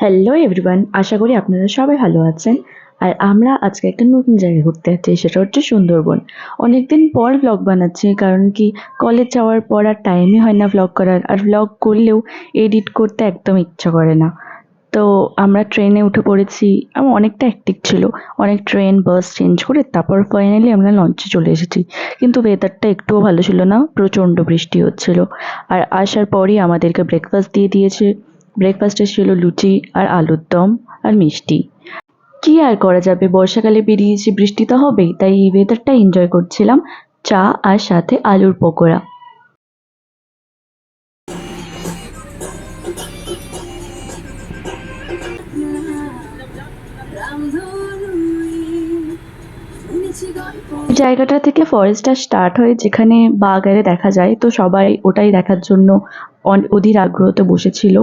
Hello everyone, আশা করি আপনারা সবাই ভালো আছেন। আর আমরা আজকে একটা নতুন জায়গায় ঘুরতে যাচ্ছি, সেটা হচ্ছে সুন্দরবন। অনেকদিন পর ব্লগ বানাচ্ছি, কারণ কি কলেজ যাওয়ার পর আর টাইমই হয় না ব্লগ করার, আর ব্লগ করলেও এডিট করতে একদম ইচ্ছা করে না। তো আমরা ট্রেনে উঠে পড়েছি। আমার অনেকটা হ্যাকটিক ছিল, অনেক ট্রেন বাস চেঞ্জ করে তারপর ফাইনালি আমরা লঞ্চে চলে এসেছি। কিন্তু ওয়েদারটা একটুও ভালো ছিল না, প্রচণ্ড বৃষ্টি হচ্ছিল। আর আসার পরই আমাদেরকে ব্রেকফাস্ট দিয়ে দিয়েছে। ব্রেকফাস্টে ছিল লুচি আর আলুর দম আর মিষ্টি। কি আর করা যাবে, বর্ষাকালে বেরিয়েছি, বৃষ্টি তো হবেই, তাই এই ওয়েদারটা এনজয় করছিলাম। চা আর সাথে আলুর পকোড়া। জায়গাটা থেকে ফরেস্টটা স্টার্ট হয়ে যেখানে বাঘ দেখা যায়, তো সবাই ওটাই দেখার জন্য অধীর আগ্রহতে বসেছিল।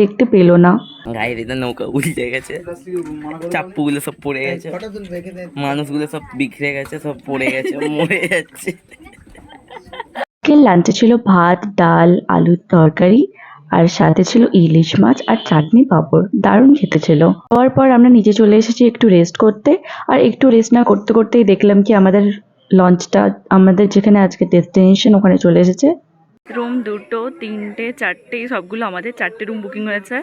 দেখতে পেল না। গায়ের এটা নৌকা উল্টে গেছে, চাপ্পুগুলো সব পড়ে গেছে, মানুষগুলো সব বিখরে গেছে, সব পড়ে গেছে, মরে যাচ্ছে। আজকের লাঞ্চে ছিল ভাত, ডাল, আলুর তরকারি, আর সাথে ছিল ইলিশ মাছ আর চাটনি, পাঁপড়। দারুণ খেতে ছিল। খাওয়ার পর আমরা নিচে চলে এসেছি একটু রেস্ট করতে। আর একটু রেস্ট না করতে করতেই দেখলাম কি আমাদের লঞ্চটা আমাদের যেখানে আজকে ডেস্টিনেশন ওখানে চলে এসেছে। রুম দুটো, তিনটে, চারটে, সবগুলো আমাদের 4টে রুম বুকিং হয়েছে।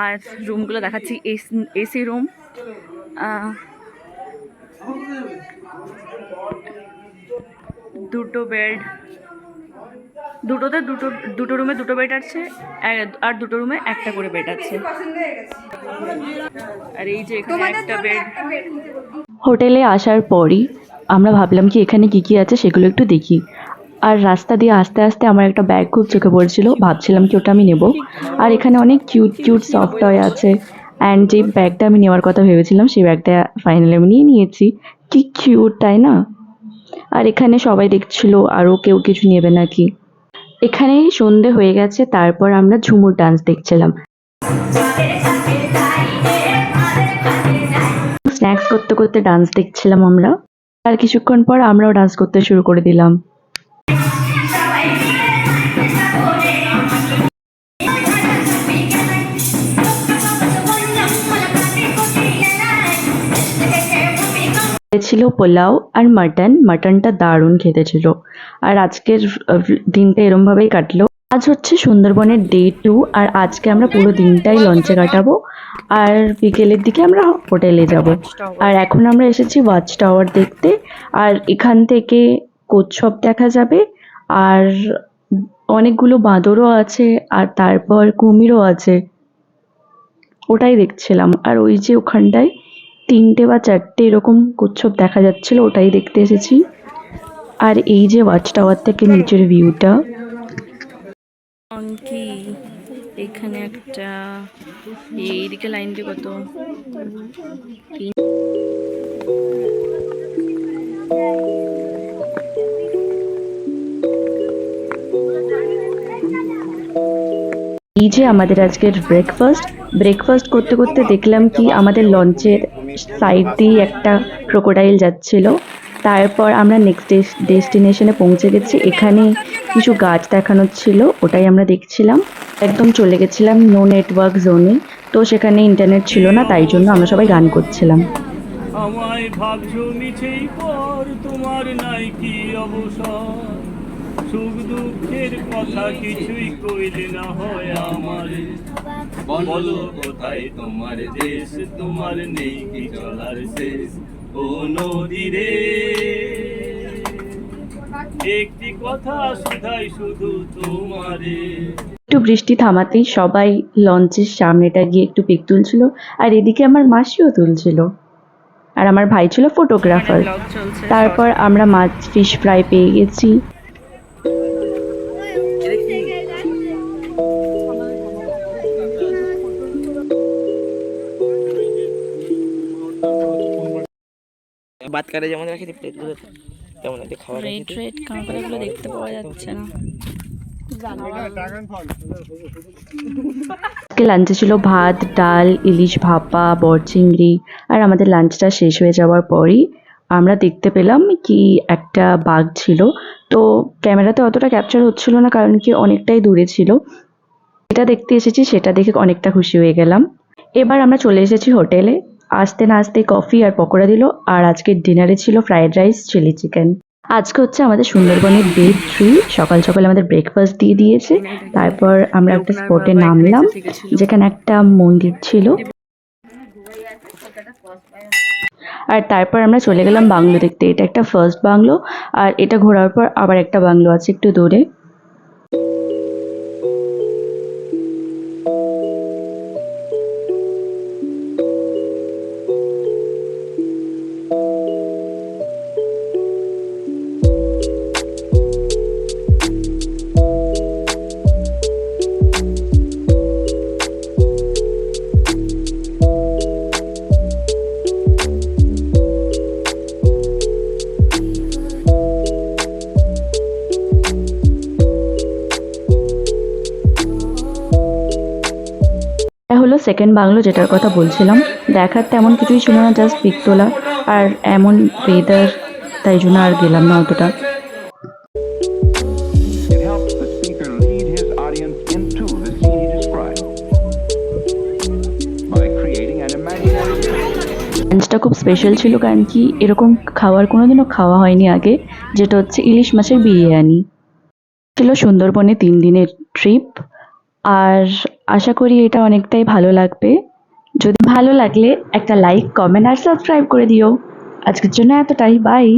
আর রুমগুলো দেখাচ্ছি। এসি রুম, দুটো বেড, দুটো রুমে দুটো বেড আছে, আর দুটো রুমে একটা করে বেড আছে। আর এই যে এখানে একটা বেড। হোটেলে আসার পরই আমরা ভাবলাম কি এখানে কি কি আছে সেগুলো একটু দেখি। আর রাস্তা দিয়ে আস্তে আস্তে আমার একটা ব্যাগ খুব চোখে পড়ছিল, ভাবছিলাম কি ওটা আমি নেব। আর এখানে অনেক কিউট কিউট সফট টয় আছে। অ্যান্ড যে ব্যাগটা আমি নেওয়ার কথা ভেবেছিলাম সেই ব্যাগটা ফাইনালি আমি নিয়ে নিয়েছি। কি কিউট, তাই না? আর এখানে সবাই দেখছিল আরও কেউ কিছু নেবে নাকি। এখানেই সন্ধে হয়ে গেছে, তারপর আমরা ঝুমুর ডান্স দেখছিলাম। স্ন্যাক্স করতে করতে ডান্স দেখছিলাম আমরা। আর কিছুক্ষণ পর আমরাও ডান্স করতে শুরু করে দিলাম। ছিল পোলাও আর মাটনটা দারুণ খেতে ছিল। আর আজকের দিনটা এরমভাবেই কাটলো। আজ হচ্ছে সুন্দরবনের ডে 2, আর আজকে আমরা পুরো দিনটাই লঞ্চে কাটাবো। আর বিকেলের দিকে আমরা হোটেলে যাব। আর এখন আমরা এসেছি ওয়াচ টাওয়ার দেখতে। আর এখান থেকে কচ্ছপ দেখা যাবে, আর অনেকগুলো বাঁদরও আছে, আর তারপর কুমিরও আছে। ওটাই দেখছিলাম। আর ওই যে ওখানটায় 3টে বা 4টে এরকম কচ্ছপ দেখা যাচ্ছিল, ওটাই দেখতে এসেছি। আর এই যে ওয়াচ টাওয়ার থেকে নিচের ভিউটা। কি এখানে একটা, এইদিকে লাইনটি কত, এই যে আমাদের আজকের ব্রেকফাস্ট করতে করতে দেখলাম কি আমাদের লঞ্চের সাইড দিয়ে একটা ক্রোকোডাইল যাচ্ছিল। তারপর আমরা নেক্সট ডেস্টিনেশনে পৌঁছে গেছি। এখানে কিছু গাছ দেখানো ছিল, ওটাই আমরা দেখছিলাম। একদম চলে গেছিলাম নো নেটওয়ার্ক জোনে, তো সেখানে ইন্টারনেট ছিল না, তাই জন্য আমরা সবাই গান করছিলাম। আমায় ভাবছো মিছেই পর, তোমার নাই কি অবসর, সুখ দুঃখের কথা কিছুই কইলে না হয় আমার, বলো কোথায় তোমার দেশ, তোমার নেই কি চলার শেষ, ও নদী রে, একটি কথা শুধাই শুধু তোমারে। একটু বৃষ্টি থামাতেই সবাই লঞ্চের সামনেটা গিয়ে একটু পিক তুলছিল। আর এদিকে আমার মাসিও তুলছিল, আর আমার ভাই ছিল ফটোগ্রাফার। ব্লগ চলছে। তারপর আমরা মাছ ফিশ ফ্রাই পেয়ে গেছি। বাদ কাটে যেমন রাখি প্লেটগুলো, তেমন একটা খাবার রাখি। রেড কাঁকড়াগুলো দেখতে পাওয়া যাচ্ছে না। আজকে লাঞ্চে ছিল ভাত, ডাল, ইলিশ ভাপা, বরচিংড়ি। আর আমাদের লাঞ্চটা শেষ হয়ে যাওয়ার পরই আমরা দেখতে পেলাম কি একটা বাঘ ছিল। তো ক্যামেরাতে অতটা ক্যাপচার হচ্ছিল না, কারণ কি অনেকটাই দূরে ছিল। যেটা দেখতে এসেছি সেটা দেখে অনেকটা খুশি হয়ে গেলাম। এবার আমরা চলে এসেছি হোটেলে। আসতে না আসতে কফি আর পকোড়া দিল, আর আজকের ডিনারে ছিল ফ্রাইড রাইস, চিলি চিকেন। আজকে হচ্ছে আমাদের সুন্দরবনের ডে 3। সকাল সকাল আমাদের ব্রেকফাস্ট দিয়ে দিয়েছে। তারপর আমরা একটা স্পটে নামলাম যেখানে একটা মন্দির ছিল, আর তারপর আমরা চলে গেলাম বাংলো দেখতে। এটা একটা ফার্স্ট বাংলো, আর এটা ঘোরার পর আবার একটা বাংলো আছে একটু দূরে। এটা হলো সেকেন্ড বাংলো যেটার কথা বলছিলাম। দেখার তেমন কিছুই ছিল না, জাস্ট পিক তোলা, আর এমন ওয়েদার, তাই জন্য আর গেলাম না অতটা। It helps the speaker lead his audience into the scene he describes by creating an imaginary picture. লাঞ্চটা খুব স্পেশাল ছিল, কারণ কি এরকম খাবার কোনোদিনও খাওয়া হয়নি আগে, যেটা হচ্ছে ইলিশ মাছের বিরিয়ানি। ছিল সুন্দরবনে 3 দিনের ট্রিপ, আর আশা করি এটা অনেকটাই ভালো লাগবে। যদি ভালো লাগলে একটা লাইক, কমেন্ট আর সাবস্ক্রাইব করে দিও। আজকের জন্য এতটাই, বাই।